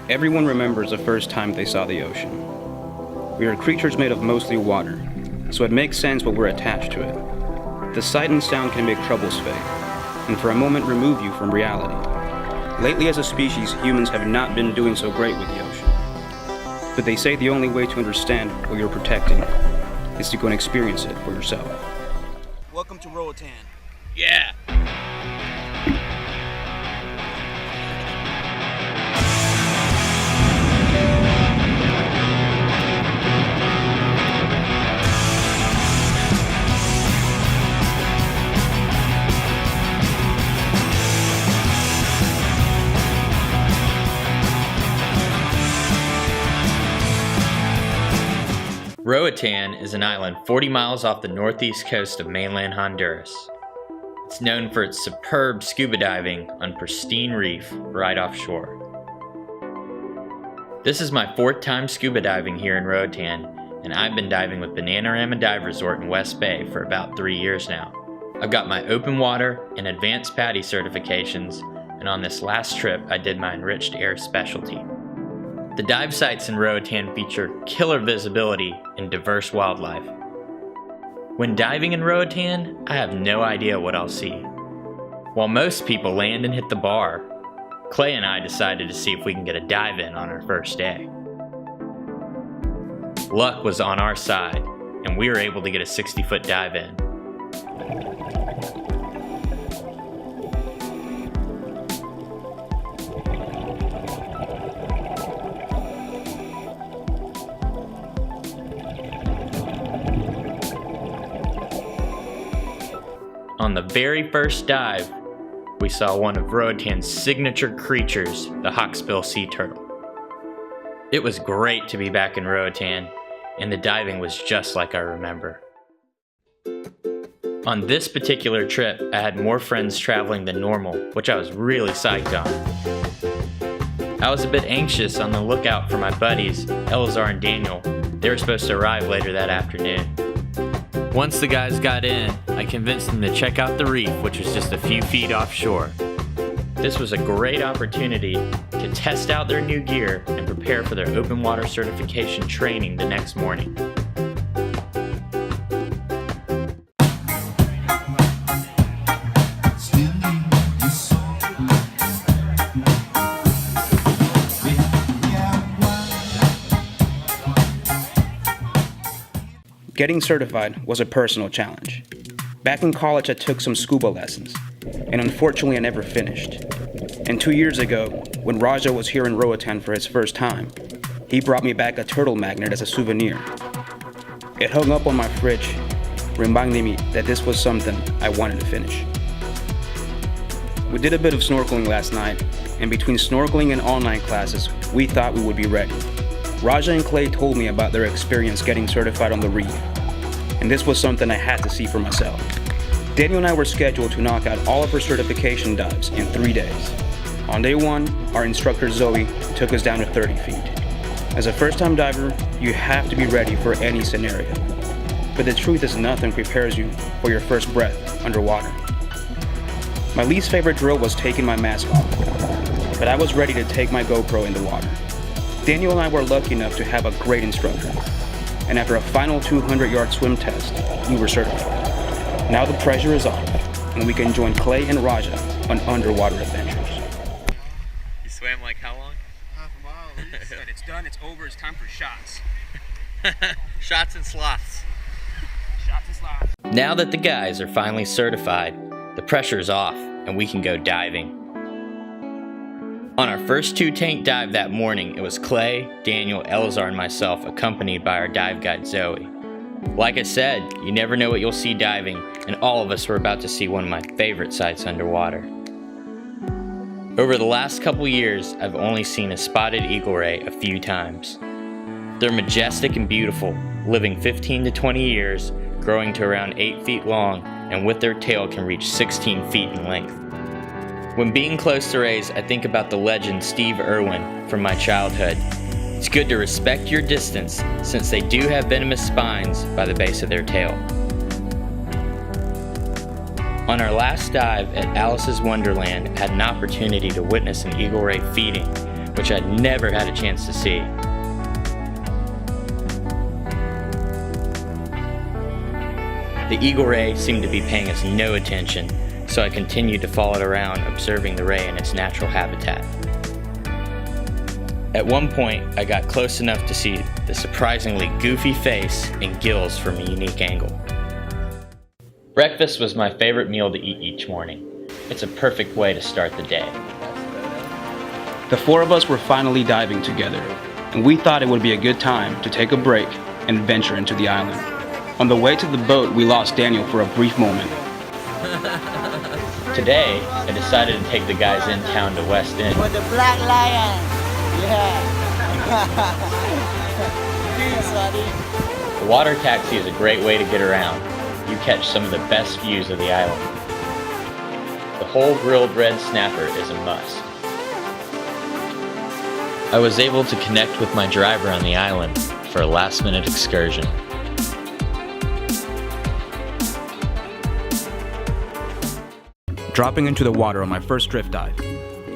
Everyone remembers the first time they saw the ocean. We are creatures made of mostly water, so it makes sense what we're attached to it. The sight and sound can make troubles fade, and for a moment remove you from reality. Lately as a species, humans have not been doing so great with the ocean. But they say the only way to understand what you're protecting is to go and experience it for yourself. Welcome to Roatan. Yeah! Roatan is an island 40 miles off the northeast coast of mainland Honduras. It's known for its superb scuba diving on pristine reef right offshore. This is my fourth time scuba diving here in Roatan, and I've been diving with Bananarama Dive Resort in West Bay for about 3 years now. I've got my open water and advanced PADI certifications, and on this last trip I did my enriched air specialty. The dive sites in Roatan feature killer visibility and diverse wildlife. When diving in Roatan, I have no idea what I'll see. While most people land and hit the bar, Clay and I decided to see if we can get a dive in on our first day. Luck was on our side, and we were able to get a 60-foot dive in. On the very first dive, we saw one of Roatan's signature creatures, the hawksbill sea turtle. It was great to be back in Roatan, and the diving was just like I remember. On this particular trip, I had more friends traveling than normal, which I was really psyched on. I was a bit anxious on the lookout for my buddies, Eleazar and Daniel. They were supposed to arrive later that afternoon. Once the guys got in, I convinced them to check out the reef, which was just a few feet offshore. This was a great opportunity to test out their new gear and prepare for their open water certification training the next morning. Getting certified was a personal challenge. Back in college, I took some scuba lessons, and unfortunately I never finished. And 2 years ago, when Raja was here in Roatan for his first time, he brought me back a turtle magnet as a souvenir. It hung up on my fridge, reminding me that this was something I wanted to finish. We did a bit of snorkeling last night, and between snorkeling and online classes, we thought we would be ready. Raja and Clay told me about their experience getting certified on the reef, and this was something I had to see for myself. Daniel and I were scheduled to knock out all of our certification dives in 3 days. On day 1, our instructor Zoe took us down to 30 feet. As a first-time diver, you have to be ready for any scenario. But the truth is nothing prepares you for your first breath underwater. My least favorite drill was taking my mask off, but I was ready to take my GoPro in the water. Daniel and I were lucky enough to have a great instructor, and after a final 200-yard swim test, we were certified. Now the pressure is off, and we can join Clay and Raja on underwater adventures. You swam like how long? Half a mile at least. It's done, it's over, it's time for shots. Shots and sloths. Shots and sloths. Now that the guys are finally certified, the pressure's off, and we can go diving. On our first 2-tank dive that morning, it was Clay, Daniel, Eleazar, and myself, accompanied by our dive guide, Zoe. Like I said, you never know what you'll see diving, and all of us were about to see one of my favorite sights underwater. Over the last couple years, I've only seen a spotted eagle ray a few times. They're majestic and beautiful, living 15 to 20 years, growing to around 8 feet long, and with their tail can reach 16 feet in length. When being close to rays, I think about the legend Steve Irwin from my childhood. It's good to respect your distance, since they do have venomous spines by the base of their tail. On our last dive at Alice's Wonderland, I had an opportunity to witness an eagle ray feeding, which I'd never had a chance to see. The eagle ray seemed to be paying us no attention, so I continued to follow it around, observing the ray in its natural habitat. At one point, I got close enough to see the surprisingly goofy face and gills from a unique angle. Breakfast was my favorite meal to eat each morning. It's a perfect way to start the day. The four of us were finally diving together, and we thought it would be a good time to take a break and venture into the island. On the way to the boat, we lost Daniel for a brief moment. Today, I decided to take the guys in town to West End. With the black lion. Yeah. Peace, buddy. The water taxi is a great way to get around. You catch some of the best views of the island. The whole grilled red snapper is a must. I was able to connect with my driver on the island for a last-minute excursion. Dropping into the water on my first drift dive,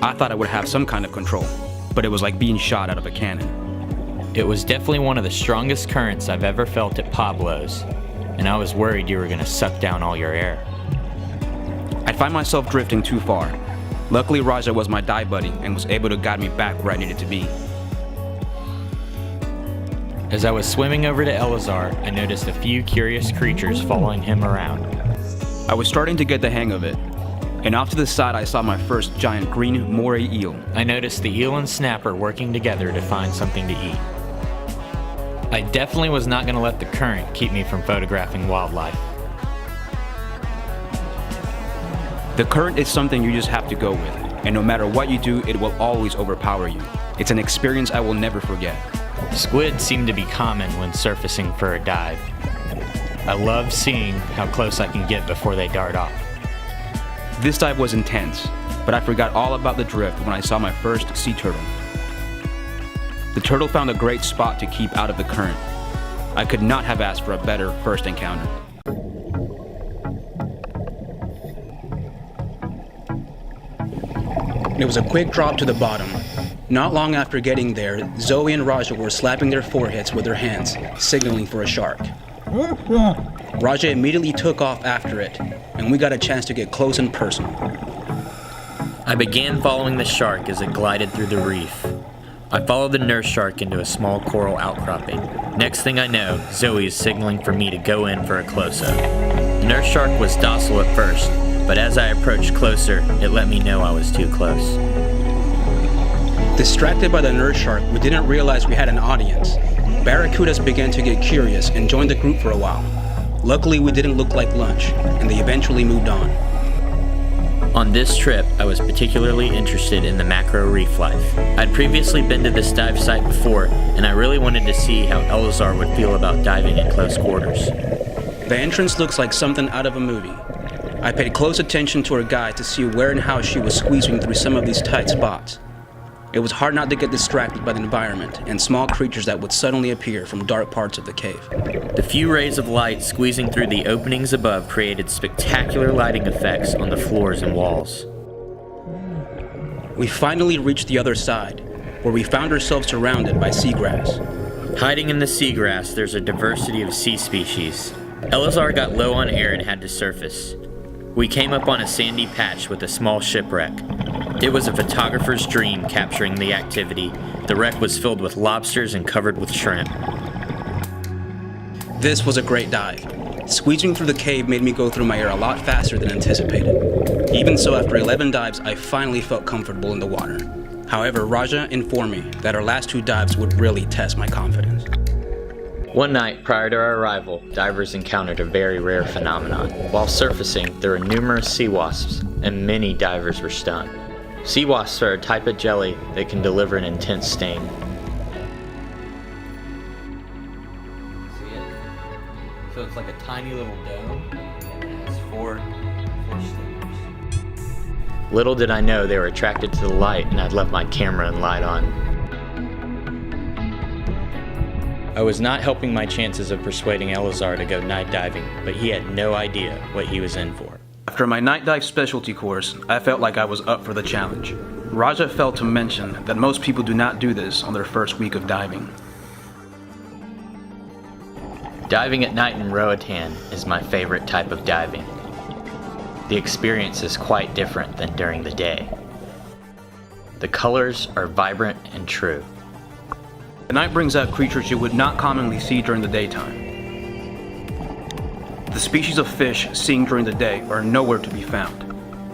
I thought I would have some kind of control, but it was like being shot out of a cannon. It was definitely one of the strongest currents I've ever felt at Pablo's, and I was worried you were going to suck down all your air. I'd find myself drifting too far. Luckily, Raja was my dive buddy and was able to guide me back where I needed to be. As I was swimming over to Eleazar, I noticed a few curious creatures following him around. I was starting to get the hang of it, and off to the side I saw my first giant green moray eel. I noticed the eel and snapper working together to find something to eat. I definitely was not going to let the current keep me from photographing wildlife. The current is something you just have to go with, and no matter what you do, it will always overpower you. It's an experience I will never forget. Squid seem to be common when surfacing for a dive. I love seeing how close I can get before they dart off. This dive was intense, but I forgot all about the drift when I saw my first sea turtle. The turtle found a great spot to keep out of the current. I could not have asked for a better first encounter. It was a quick drop to the bottom. Not long after getting there, Zoe and Raja were slapping their foreheads with their hands, signaling for a shark. Raja immediately took off after it, and we got a chance to get close and personal. I began following the shark as it glided through the reef. I followed the nurse shark into a small coral outcropping. Next thing I know, Zoe is signaling for me to go in for a close-up. The nurse shark was docile at first, but as I approached closer, it let me know I was too close. Distracted by the nurse shark, we didn't realize we had an audience. Barracudas began to get curious and joined the group for a while. Luckily, we didn't look like lunch, and they eventually moved on. On this trip, I was particularly interested in the macro reef life. I'd previously been to this dive site before, and I really wanted to see how Eleazar would feel about diving at close quarters. The entrance looks like something out of a movie. I paid close attention to her guide to see where and how she was squeezing through some of these tight spots. It was hard not to get distracted by the environment and small creatures that would suddenly appear from dark parts of the cave. The few rays of light squeezing through the openings above created spectacular lighting effects on the floors and walls. We finally reached the other side, where we found ourselves surrounded by seagrass. Hiding in the seagrass, there's a diversity of sea species. Eleazar got low on air and had to surface. We came up on a sandy patch with a small shipwreck. It was a photographer's dream capturing the activity. The wreck was filled with lobsters and covered with shrimp. This was a great dive. Squeezing through the cave made me go through my air a lot faster than anticipated. Even so, after 11 dives, I finally felt comfortable in the water. However, Raja informed me that our last 2 dives would really test my confidence. One night prior to our arrival, divers encountered a very rare phenomenon. While surfacing, there were numerous sea wasps, and many divers were stung. Sea wasps are a type of jelly that can deliver an intense sting. See it? So it's like a tiny little dome, and it has four stingers. Little did I know they were attracted to the light, and I'd left my camera and light on. I was not helping my chances of persuading Eleazar to go night diving, but he had no idea what he was in for. After my night dive specialty course, I felt like I was up for the challenge. Raja failed to mention that most people do not do this on their first week of diving. Diving at night in Roatán is my favorite type of diving. The experience is quite different than during the day. The colors are vibrant and true. The night brings out creatures you would not commonly see during the daytime. The species of fish seen during the day are nowhere to be found,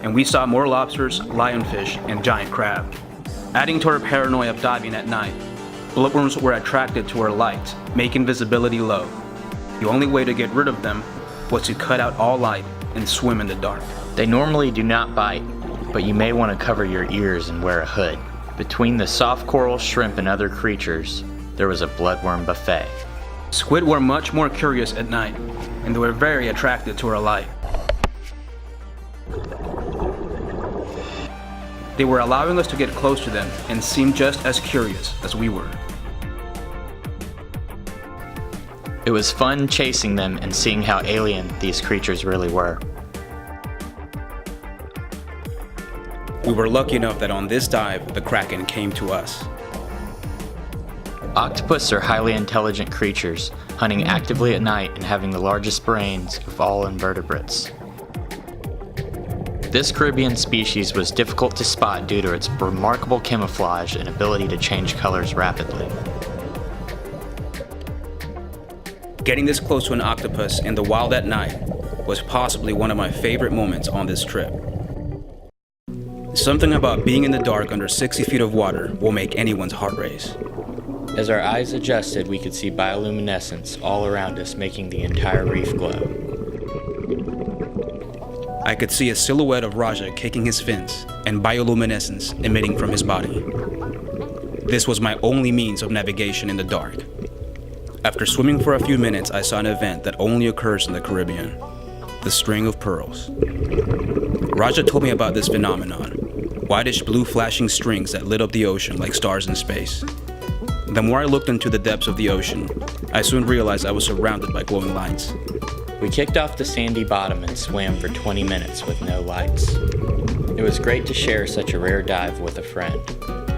and we saw more lobsters, lionfish, and giant crab. Adding to our paranoia of diving at night, bloodworms were attracted to our light, making visibility low. The only way to get rid of them was to cut out all light and swim in the dark. They normally do not bite, but you may want to cover your ears and wear a hood. Between the soft coral, shrimp, and other creatures, there was a bloodworm buffet. Squid were much more curious at night, and they were very attracted to our light. They were allowing us to get close to them and seemed just as curious as we were. It was fun chasing them and seeing how alien these creatures really were. We were lucky enough that on this dive, the Kraken came to us. Octopus are highly intelligent creatures, hunting actively at night and having the largest brains of all invertebrates. This Caribbean species was difficult to spot due to its remarkable camouflage and ability to change colors rapidly. Getting this close to an octopus in the wild at night was possibly one of my favorite moments on this trip. Something about being in the dark under 60 feet of water will make anyone's heart race. As our eyes adjusted, we could see bioluminescence all around us, making the entire reef glow. I could see a silhouette of Raja kicking his fins and bioluminescence emitting from his body. This was my only means of navigation in the dark. After swimming for a few minutes, I saw an event that only occurs in the Caribbean: the string of pearls. Raja told me about this phenomenon: whitish blue flashing strings that lit up the ocean like stars in space. The more I looked into the depths of the ocean, I soon realized I was surrounded by glowing lights. We kicked off the sandy bottom and swam for 20 minutes with no lights. It was great to share such a rare dive with a friend.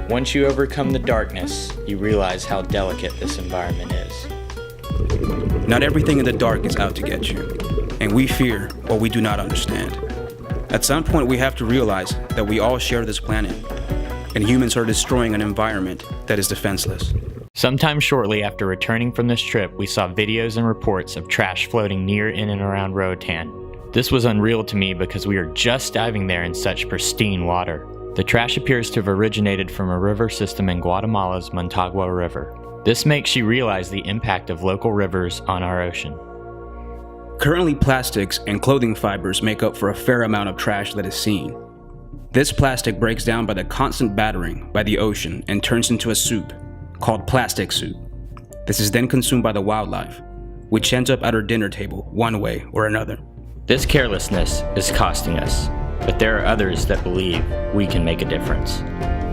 Once you overcome the darkness, you realize how delicate this environment is. Not everything in the dark is out to get you, and we fear what we do not understand. At some point, we have to realize that we all share this planet, and humans are destroying an environment that is defenseless. Sometime shortly after returning from this trip, we saw videos and reports of trash floating near in and around Roatán. This was unreal to me because we were just diving there in such pristine water. The trash appears to have originated from a river system in Guatemala's Montagua River. This makes you realize the impact of local rivers on our ocean. Currently, plastics and clothing fibers make up for a fair amount of trash that is seen. This plastic breaks down by the constant battering by the ocean and turns into a soup called plastic soup. This is then consumed by the wildlife, which ends up at our dinner table one way or another. This carelessness is costing us, but there are others that believe we can make a difference.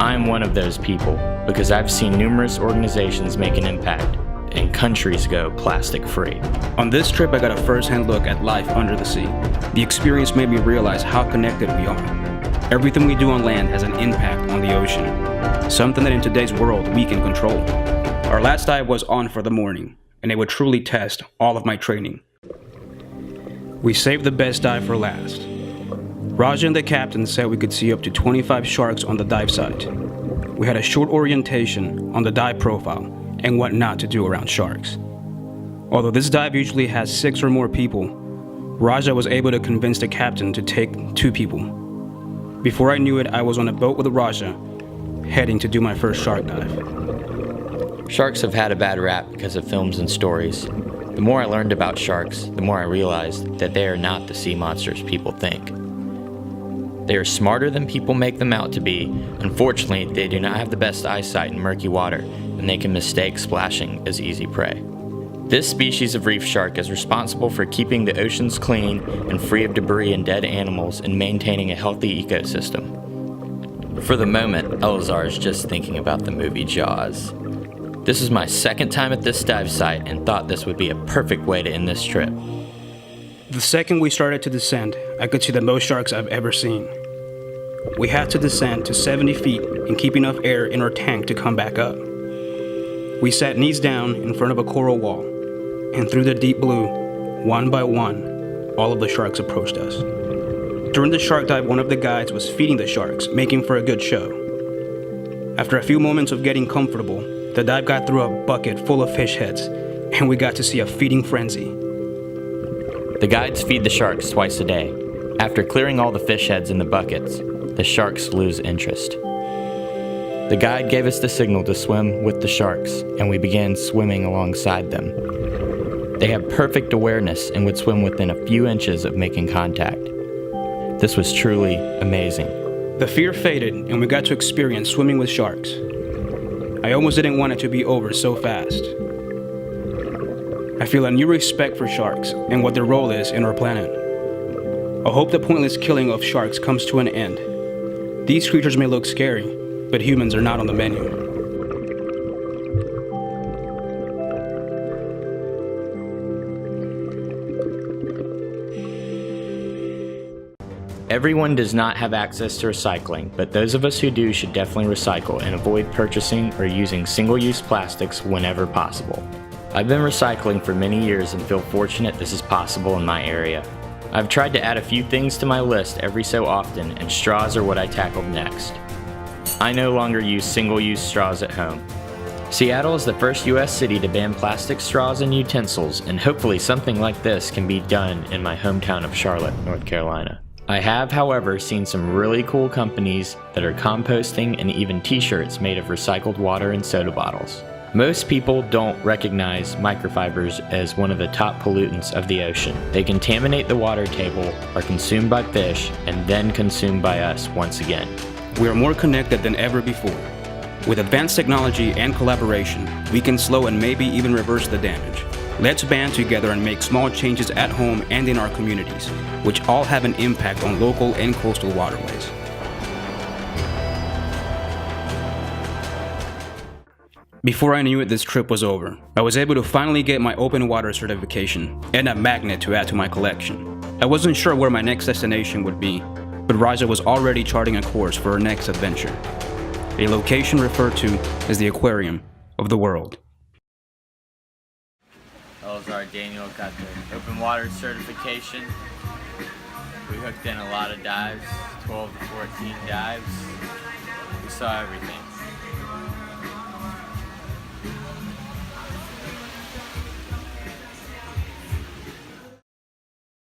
I'm one of those people because I've seen numerous organizations make an impact and countries go plastic free. On this trip, I got a first-hand look at life under the sea. The experience made me realize how connected we are. Everything we do on land has an impact on the ocean, something that in today's world we can control. Our last dive was on for the morning, and it would truly test all of my training. We saved the best dive for last. Raja and the captain said we could see up to 25 sharks on the dive site. We had a short orientation on the dive profile and what not to do around sharks. Although this dive usually has 6 or more people, Raja was able to convince the captain to take 2 people. Before I knew it, I was on a boat with Raja, heading to do my first shark dive. Sharks have had a bad rap because of films and stories. The more I learned about sharks, the more I realized that they are not the sea monsters people think. They are smarter than people make them out to be. Unfortunately, they do not have the best eyesight in murky water, and they can mistake splashing as easy prey. This species of reef shark is responsible for keeping the oceans clean and free of debris and dead animals and maintaining a healthy ecosystem. For the moment, Eleazar is just thinking about the movie Jaws. This is my second time at this dive site and thought this would be a perfect way to end this trip. The second we started to descend, I could see the most sharks I've ever seen. We had to descend to 70 feet and keep enough air in our tank to come back up. We sat knees down in front of a coral wall, and through the deep blue, one by one, all of the sharks approached us. During the shark dive, one of the guides was feeding the sharks, making for a good show. After a few moments of getting comfortable, the dive guide threw a bucket full of fish heads, and we got to see a feeding frenzy. The guides feed the sharks twice a day. After clearing all the fish heads in the buckets, the sharks lose interest. The guide gave us the signal to swim with the sharks, and we began swimming alongside them. They have perfect awareness and would swim within a few inches of making contact. This was truly amazing. The fear faded, and we got to experience swimming with sharks. I almost didn't want it to be over so fast. I feel a new respect for sharks and what their role is in our planet. I hope the pointless killing of sharks comes to an end. These creatures may look scary, but humans are not on the menu. Everyone does not have access to recycling, but those of us who do should definitely recycle and avoid purchasing or using single-use plastics whenever possible. I've been recycling for many years and feel fortunate this is possible in my area. I've tried to add a few things to my list every so often, and straws are what I tackled next. I no longer use single-use straws at home. Seattle is the first U.S. city to ban plastic straws and utensils, and hopefully something like this can be done in my hometown of Charlotte, North Carolina. I have, however, seen some really cool companies that are composting and even t-shirts made of recycled water and soda bottles. Most people don't recognize microfibers as one of the top pollutants of the ocean. They contaminate the water table, are consumed by fish, and then consumed by us once again. We are more connected than ever before. With advanced technology and collaboration, we can slow and maybe even reverse the damage. Let's band together and make small changes at home and in our communities, which all have an impact on local and coastal waterways. Before I knew it, this trip was over. I was able to finally get my open water certification and a magnet to add to my collection. I wasn't sure where my next destination would be, but Raja was already charting a course for her next adventure, a location referred to as the aquarium of the world. Eleazar Daniel got the open water certification. We hooked in a lot of dives, 12 to 14 dives. We saw everything.